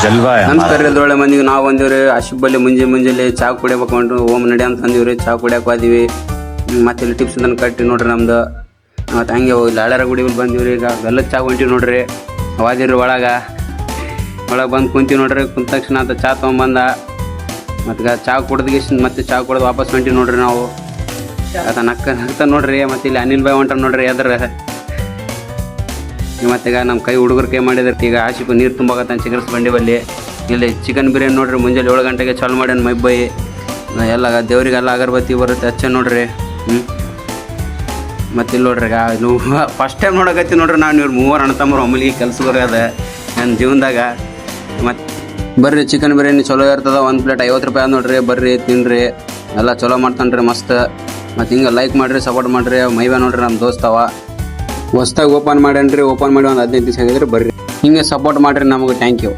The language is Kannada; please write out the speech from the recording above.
जलवा है ನಮಸ್ಕಾರ ರೀ ಅದ್ರೊಳ್ಳೆ ಮಂದಿಗೆ ನಾವು ಬಂದಿವ್ರಿ ಆಶಿಫ್ ಬಲ್ಲಿ ಮುಂಜಾನೆ ಚಾ ಕುಡಿಯಬೇಕು ಓಮ್ ನಡಿ ಅಂತ ಅಂದಿವ್ರಿ ಚಾ ಕುಡಿಯಕ್ಕೆ ಹೋದಿವಿ ಮತ್ತೆ ಇಲ್ಲಿ ಟಿಪ್ಸ್ ಅಂತ ಕಟ್ಟಿ ನೋಡ್ರಿ ನಮ್ದು ಮತ್ತೆ ಹಂಗೆ ಹೋಗಿ ಲಾಳ್ಯಾರ ಗುಡಿ ಬಂದಿವ್ರಿ ಈಗ ಗಲ್ಲದ ಚಾ ಹೊಂಟಿವಿ ನೋಡ್ರಿ ಹೋದಿವ್ರಿ ಒಳಗೆ ಬಂದು ಕುಂತೀವಿ ನೋಡ್ರಿ ಕುಂತ ತಕ್ಷಣ ಅಂತ ಚಾ ತೊಗೊಂಬಂದ ಮತ್ತೆ ಚಾ ಕುಡ್ದು ಮತ್ತೆ ಚಾ ಕುಡ್ದು ವಾಪಸ್ ಹೊಂಟಿವಿ ನೋಡ್ರಿ ನಾವು ಅದ ನಗ್ತಾ ನೋಡ್ರಿ ಮತ್ತೆ ಇಲ್ಲಿ ಅನಿಲ್ ಬಾಯ್ ಹೊಂಟ ನೋಡ್ರಿ ಎದ್ರ ಮತ್ತೆ ಈಗ ನಮ್ಮ ಕೈ ಹುಡುಗರು ಕೈ ಮಾಡಿದ್ರಿ ಈಗ ಆಶಿಪ್ ನೀರು ತುಂಬಾಕತ್ತಾನ ಚಿಕನ್ಸ್ ಬಂಡಿ ಬಲ್ಲಿ ಇಲ್ಲಿ ಚಿಕನ್ ಬಿರಿಯಾನಿ ನೋಡ್ರಿ ಮುಂಜಾನೆ 7 ಗಂಟೆಗೆ ಚಾಲು ಮಾಡ್ಯಾನ ಮೈಬೈ ಎಲ್ಲ ದೇವ್ರಿಗೆಲ್ಲ ಅಗರಬತ್ತಿ ಬರುತ್ತೆ ಹಚ್ಚ ನೋಡ್ರಿ ಮತ್ತೆ ಇಲ್ಲಿ ನೋಡ್ರಿ ನೀವು ಫಸ್ಟ್ ಟೈಮ್ ನೋಡಕತ್ತಿ ನೋಡ್ರಿ ನಾನು ಇವ್ರು ಮೂವರು ಅಣ್ಣ ತಮ್ಮರು ಒಮ್ಮಲಿಗೆ ಕೆಲ್ಸಗಾರ ಅದ ನನ್ನ ಜೀವನದಾಗ ಮತ್ತೆ ಬರ್ರಿ ಚಿಕನ್ ಬಿರಿಯಾನಿ ಚಲೋ ಇರ್ತದ ಒಂದು ಪ್ಲೇಟ್ 50 ರೂಪಾಯಿ ನೋಡ್ರಿ ಬರ್ರಿ ತಿನ್ರಿ ಎಲ್ಲ ಚಲೋ ಮಾಡ್ತಾನ್ರಿ ಮಸ್ತ್ ಮತ್ತು ಹಿಂಗೆ ಲೈಕ್ ಮಾಡಿರಿ ಸಪೋರ್ಟ್ ಮಾಡಿರಿ ಮೈಬಾ ನೋಡ್ರಿ ನಮ್ಮ ದೋಸ್ತವ ಹೊಸ್ದಾಗಿ ಓಪನ್ ಮಾಡ್ಯಾನ್ರಿ ಓಪನ್ ಮಾಡಿ ಒಂದು 15 ದಿವಸ ಆಗಿದ್ರಿ ಬರ್ರಿ ಹಿಂಗೆ ಸಪೋರ್ಟ್ ಮಾಡಿರಿ ನಮಗೆ ಥ್ಯಾಂಕ್ ಯು.